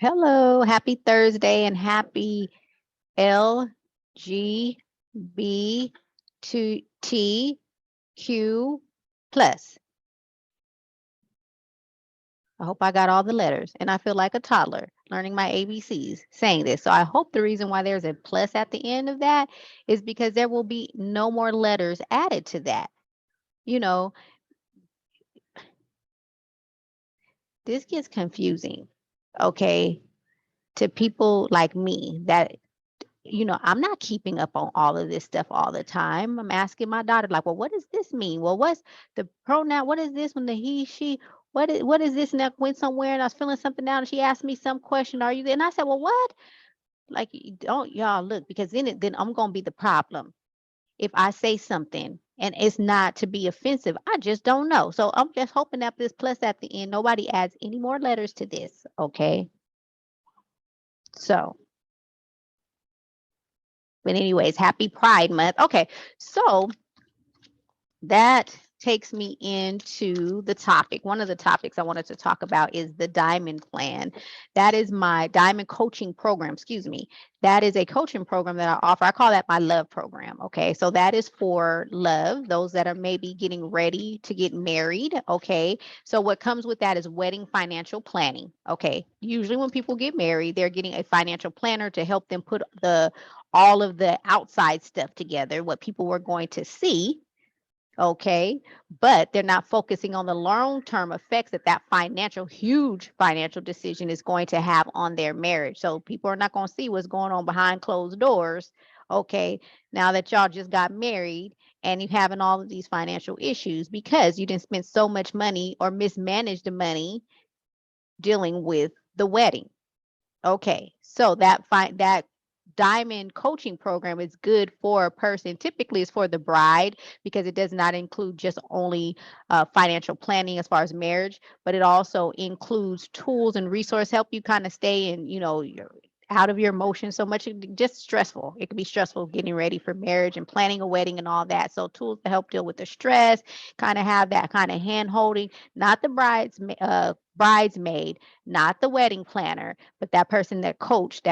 Hello, happy Thursday and happy LGBTQ plus. I hope I got all the letters and I feel like a toddler learning my ABCs saying this. So I hope the reason why there's a plus at the end of that is because there will be no more letters added to that. You know, this gets confusing, okay, to people like me that I'm not keeping up on all of this stuff all the time. I'm asking my daughter, like, well, what does this mean? Well, what's the pronoun? What is this when the he, she, what is this? And I went somewhere and I was filling something out and she asked me some question, are you there? And I said, well, what? Like, don't y'all look, because then I'm gonna be the problem if I say something and it's not to be offensive. I just don't know. So I'm just hoping that this plus at the end, nobody adds any more letters to this. Okay. So but anyways, happy Pride Month. Okay, so that takes me into the topic. One of the topics I wanted to talk about is the Diamond Plan. That is my Diamond Coaching Program, excuse me. That is a coaching program that I offer. I call that my love program. Okay, so that is for love, those that are maybe getting ready to get married. Okay, so what comes with that is wedding financial planning. Okay, usually when people get married, they're getting a financial planner to help them put all of the outside stuff together, what people were going to see. Okay, but they're not focusing on the long-term effects that huge financial decision is going to have on their marriage. So people are not going to see what's going on behind closed doors. Okay, now that y'all just got married and you having all of these financial issues because you didn't spend so much money or mismanage the money dealing with the wedding. Okay, so that diamond coaching program is good for a person. Typically, it's for the bride because it does not include just only financial planning as far as marriage, but it also includes tools and resource help you kind of stay in, your out of your emotions so much. Just stressful. It can be stressful getting ready for marriage and planning a wedding and all that. So tools to help deal with the stress, kind of have that kind of hand holding, not the bridesmaid, not the wedding planner, but that person that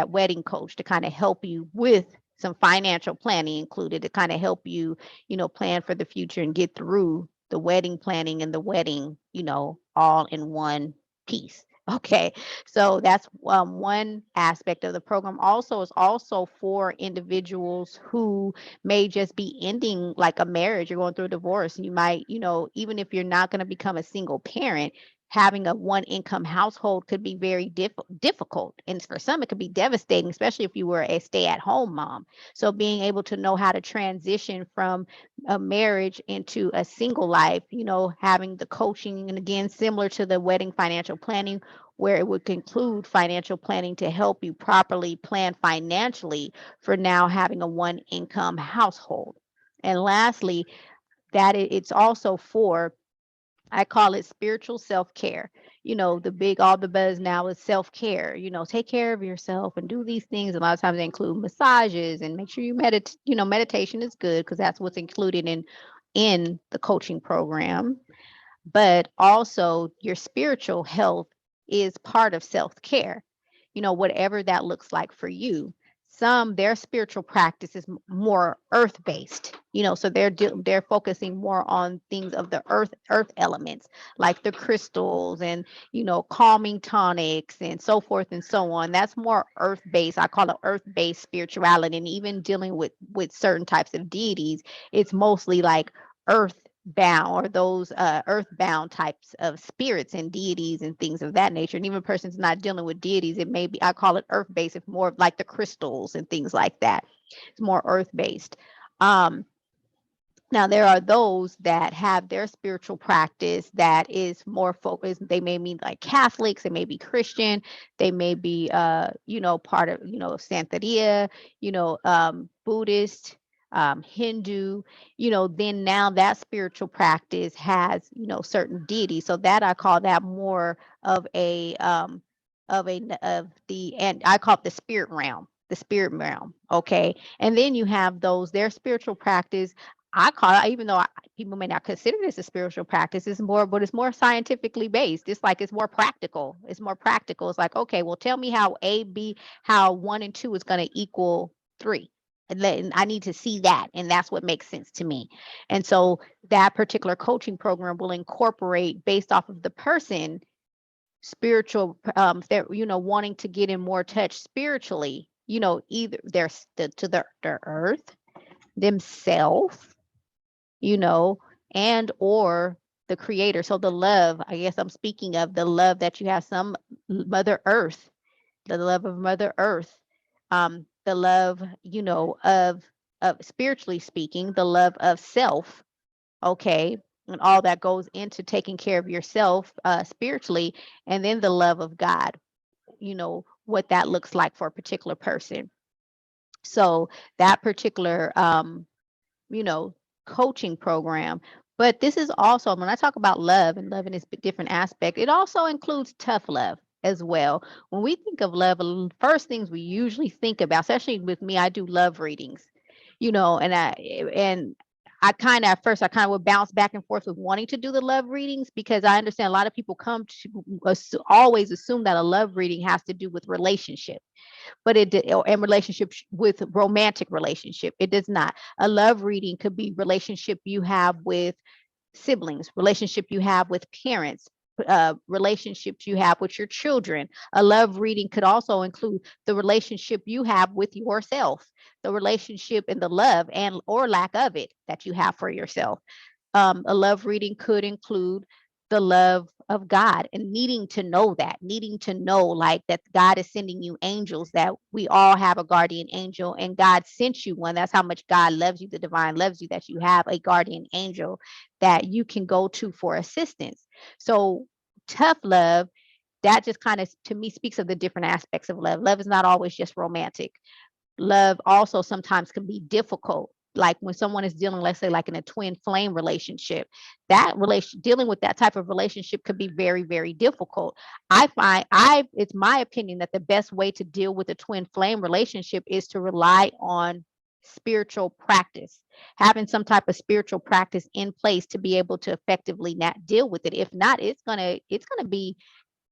wedding coach to kind of help you with some financial planning included to kind of help you, plan for the future and get through the wedding planning and the wedding, all in one piece. Okay, so that's one aspect of the program. Also, is also for individuals who may just be ending like a marriage. You're going through a divorce, and you might, even if you're not going to become a single parent, having a one income household could be very difficult. And for some, it could be devastating, especially if you were a stay at home mom. So being able to know how to transition from a marriage into a single life, having the coaching, and again, similar to the wedding financial planning, where it would include financial planning to help you properly plan financially for now having a one income household. And lastly, it's also for, I call it spiritual self-care. All the buzz now is self-care. Take care of yourself and do these things. A lot of times they include massages and make sure you meditate. Meditation is good because that's what's included in the coaching program. But also your spiritual health is part of self-care. Whatever that looks like for you. Their spiritual practice is more earth-based, so they're focusing more on things of the earth elements, like the crystals and calming tonics and so forth and so on. That's more earth-based. I call it earth-based spirituality. And even dealing with certain types of deities, it's mostly like earth bound, or those earthbound types of spirits and deities and things of that nature. And even a person's not dealing with deities, it may be, I call it earth based. It's more like the crystals and things like that. It's more earth based. Now there are those that have their spiritual practice that is more focused. They may be like Catholics, they may be Christian, they may be part of Santeria, Buddhist, Hindu. Then now that spiritual practice has certain deities. So that I call that more of and I call it the spirit realm. The spirit realm. Okay. And then you have those, their spiritual practice. I call it, even though people may not consider this a spiritual practice, it's more, but it's more scientifically based. It's like it's more practical. It's more practical. It's like, okay, well, tell me how how 1 and 2 is going to equal 3. And then I need to see that. And that's what makes sense to me. And so that particular coaching program will incorporate, based off of the person, spiritual, if they're, wanting to get in more touch spiritually, either to their earth, themselves, you know, and or the creator. So the love, I guess I'm speaking of the love that you have, some Mother Earth, the love of Mother Earth, the love, of spiritually speaking, the love of self, okay, and all that goes into taking care of yourself spiritually, and then the love of God, what that looks like for a particular person. So that particular you know, coaching program. But this is also, when I talk about love and love in its different aspect, it also includes tough love as well. When we think of love, first things we usually think about, especially with me, I do love readings, and I kind of, at first, I kind of would bounce back and forth with wanting to do the love readings, because I understand a lot of people come to always assume that a love reading has to do with relationship, but and relationships with romantic relationship. It does not. A love reading could be relationship you have with siblings, relationship you have with parents, relationships you have with your children. A love reading could also include the relationship you have with yourself, the relationship and the love and or lack of it that you have for yourself. A love reading could include the love of God and needing to know like that God is sending you angels, that we all have a guardian angel and God sent you one. That's how much God loves you, the divine loves you, that you have a guardian angel that you can go to for assistance. So tough love, that just kind of to me speaks of the different aspects of love. Love is not always just romantic. Love also sometimes can be difficult. Like when someone is dealing, let's say, like in a twin flame relationship, dealing with that type of relationship could be very, very difficult. It's my opinion that the best way to deal with a twin flame relationship is to rely on spiritual practice, having some type of spiritual practice in place to be able to effectively not deal with it. If not, it's gonna be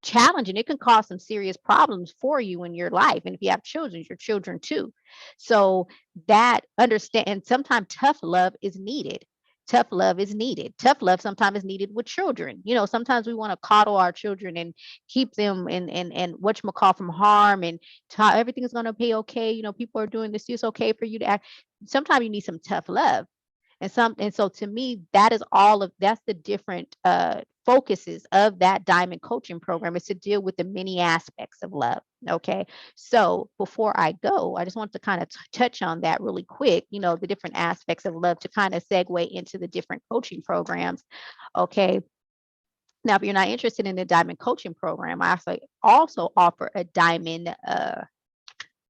challenging. It can cause some serious problems for you in your life. And if you have children, your children too. So that understand, and sometimes tough love is needed. Tough love is needed. Tough love sometimes is needed with children. Sometimes we want to coddle our children and keep them and whatchamacall from harm and everything's gonna be okay. People are doing this. It's okay for you to act. Sometimes you need some tough love. And so to me, that's the different focuses of that diamond coaching program, is to deal with the many aspects of love. Okay. So before I go, I just want to kind of touch on that really quick, the different aspects of love, to kind of segue into the different coaching programs. Okay. Now, if you're not interested in the diamond coaching program, I also offer a diamond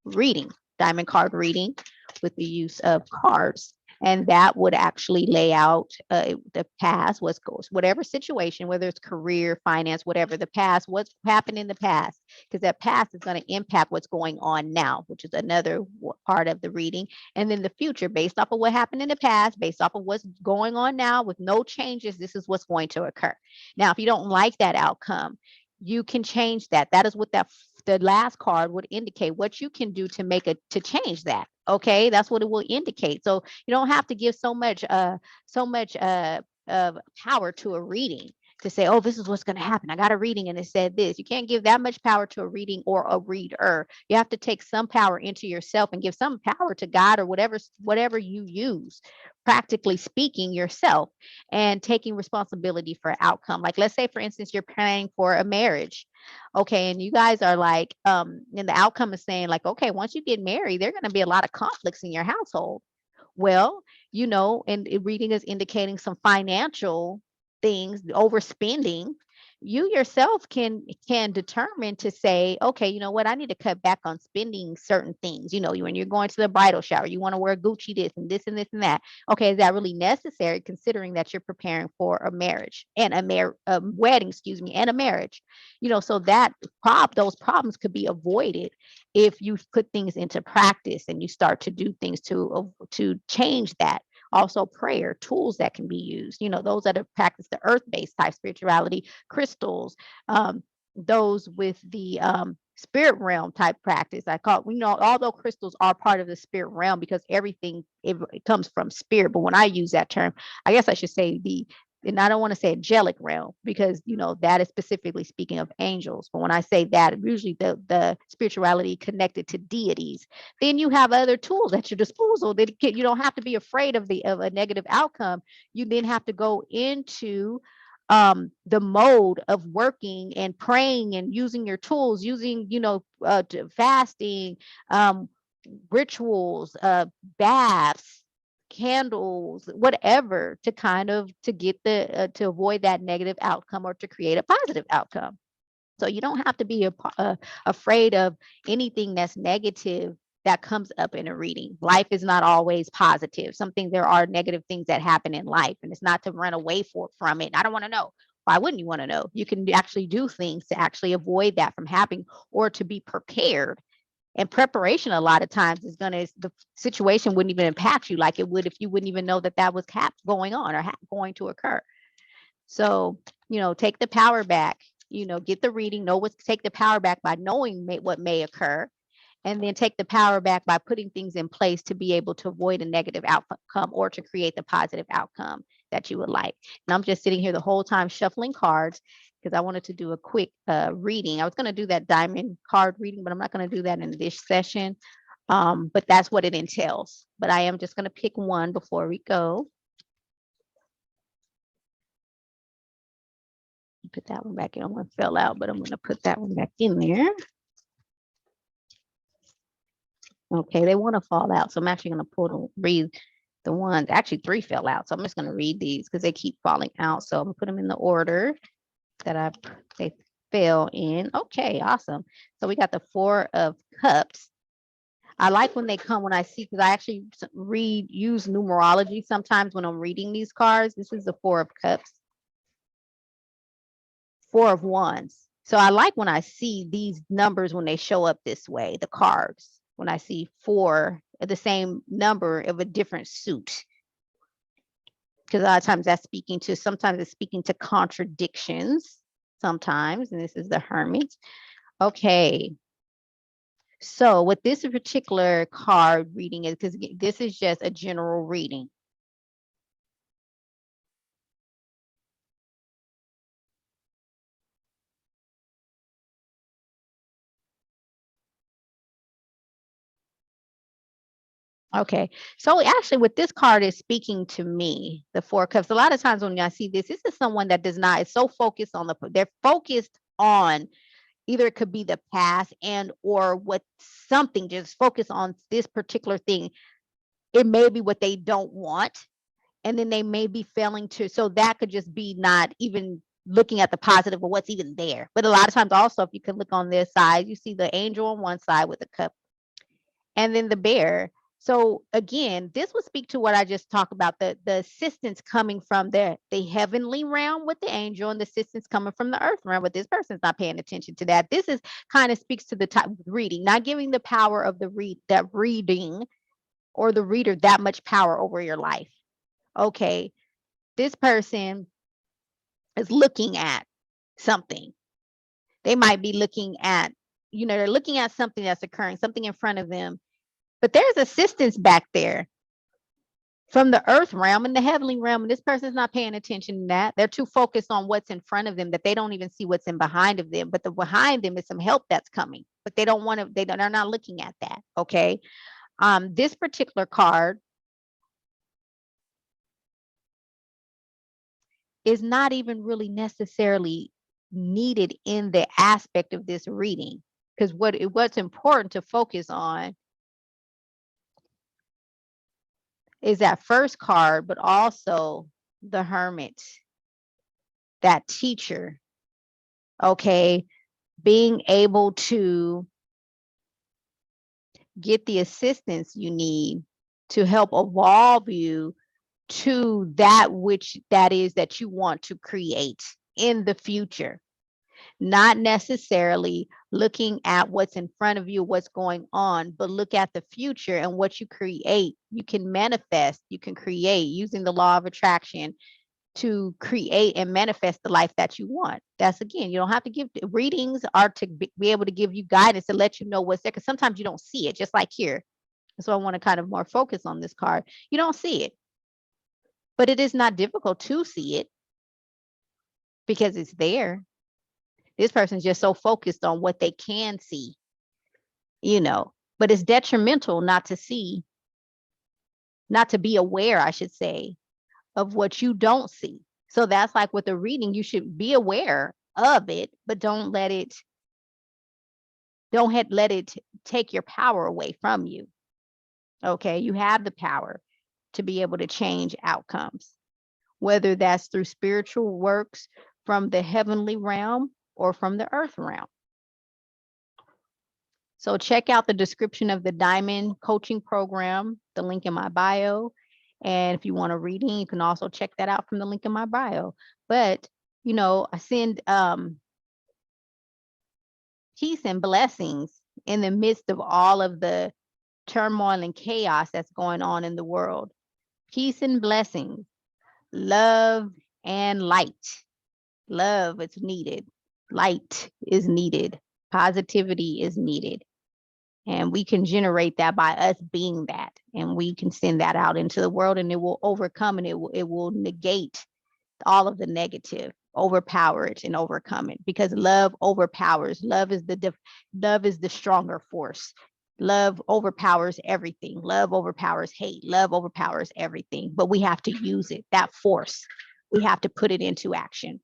reading, diamond card reading with the use of cards. And that would actually lay out the past, whatever situation, whether it's career, finance, whatever the past, what's happened in the past, because that past is going to impact what's going on now, which is another part of the reading. And then the future, based off of what happened in the past, based off of what's going on now with no changes, this is what's going to occur. Now, if you don't like that outcome, you can change that. That is what the last card would indicate, what you can do to change that. Okay, that's what it will indicate. So you don't have to give so much of power to a reading to say, oh, this is what's going to happen. I got a reading and it said this. You can't give that much power to a reading or a reader. You have to take some power into yourself and give some power to God or whatever you use, practically speaking, yourself, and taking responsibility for outcome. Like, let's say, for instance, you're planning for a marriage. Okay, and you guys are like, and the outcome is saying like, okay, once you get married, there are going to be a lot of conflicts in your household. Well, and reading is indicating some financial things, overspending. You yourself can determine to say, okay, you know what, I need to cut back on spending certain things. When you're going to the bridal shower, you want to wear Gucci this and this and this and that. Okay, is that really necessary, considering that you're preparing for a marriage and a wedding, excuse me, and a marriage? So those problems could be avoided if you put things into practice and you start to do things to change that, Also prayer, tools that can be used, those that have practiced the earth-based type spirituality, crystals, those with the spirit realm type practice. I call although crystals are part of the spirit realm because everything it comes from spirit, but when I use that term, I guess I should say and I don't want to say angelic realm because that is specifically speaking of angels. But when I say that, usually the spirituality connected to deities, then you have other tools at your disposal that you don't have to be afraid of a negative outcome. You then have to go into the mode of working and praying and using your tools, using fasting, rituals, baths, candles, whatever, to kind of to get to avoid that negative outcome or to create a positive outcome. So you don't have to be afraid of anything that's negative that comes up in a reading. Life is not always positive. There are negative things that happen in life, and it's not to run away from it. I don't want to know. Why wouldn't you want to know? You can actually do things to actually avoid that from happening or to be prepared. And preparation a lot of times the situation wouldn't even impact you like it would if you wouldn't even know that was going on or going to occur. So, take the power back, get the reading, take the power back by knowing what may occur, and then take the power back by putting things in place to be able to avoid a negative outcome or to create the positive outcome that you would like. And I'm just sitting here the whole time shuffling cards because I wanted to do a quick reading. I was going to do that diamond card reading, but I'm not going to do that in this session. But that's what it entails. But I am just going to pick one before we go. Put that one back in. One fell out, but I'm going to put that one back in there. Okay, they want to fall out. So I'm actually going to read the ones. Actually, 3 fell out. So I'm just going to read these because they keep falling out. So I'm going to put them in the order that they fell in. Okay, awesome. So we got the 4 of Cups. I like when they come when I see, because I actually use numerology sometimes when I'm reading these cards. This is the 4 of Cups. 4 of Wands. So I like when I see these numbers when they show up this way, the cards. When I see 4, the same number of a different suit. Because a lot of times sometimes it's speaking to contradictions sometimes. And this is the Hermit. Okay. So what this particular card reading is, because this is just a general reading. Okay, so actually what this card is speaking to me, the 4 of Cups, a lot of times when I see this is someone that is so focused on they're focused on either it could be the past and or what something, just focus on this particular thing. It may be what they don't want, and then they may be failing to, so that could just be not even looking at the positive or what's even there. But a lot of times also, if you can look on this side, you see the angel on one side with a cup and then the bear. So again, this would speak to what I just talked about, the assistance coming from the heavenly realm with the angel and the assistance coming from the earth realm, but this person's not paying attention to that. This is kind of speaks to the type of reading, not giving the power of that reading or the reader that much power over your life. Okay, this person is looking at something. They might be looking at, they're looking at something that's occurring, something in front of them. But there's assistance back there from the earth realm and the heavenly realm. And this person's not paying attention to that. They're too focused on what's in front of them that they don't even see what's in behind of them. But the behind them is some help that's coming. But they don't want to, they're not looking at that. Okay. This particular card is not even really necessarily needed in the aspect of this reading. Because what's important to focus on is that first card, but also the Hermit, that teacher. Okay, being able to get the assistance you need to help evolve you to that which that is that you want to create in the future. not necessarily looking at what's in front of you, what's going on, but look at the future and what you create. You can manifest, you can create using the law of attraction to create and manifest the life that you want. That's again, you don't have to give readings are to be able to give you guidance to let you know what's there. Because sometimes you don't see it, just like here. So I want to kind of more focus on this card. You don't see it, but it is not difficult to see it because it's there. This person's just so focused on what they can see, but it's detrimental not to see, not to be aware, I should say, of what you don't see. So that's like with the reading, you should be aware of it, but don't let it take your power away from you. Okay, you have the power to be able to change outcomes, whether that's through spiritual works from the heavenly realm or from the earth realm. So check out the description of the Diamond Coaching Program, the link in my bio. And if you want a reading, you can also check that out from the link in my bio. But, I send peace and blessings in the midst of all of the turmoil and chaos that's going on in the world. Peace and blessings, love and light. Love is needed. Light is needed. Positivity is needed. And we can generate that by us being that. And we can send that out into the world, and it will overcome, and it will negate all of the negative, overpower it and overcome it, because love overpowers. Love is the stronger force. Love overpowers everything. Love overpowers hate. Love overpowers everything. But we have to use it, that force. We have to put it into action.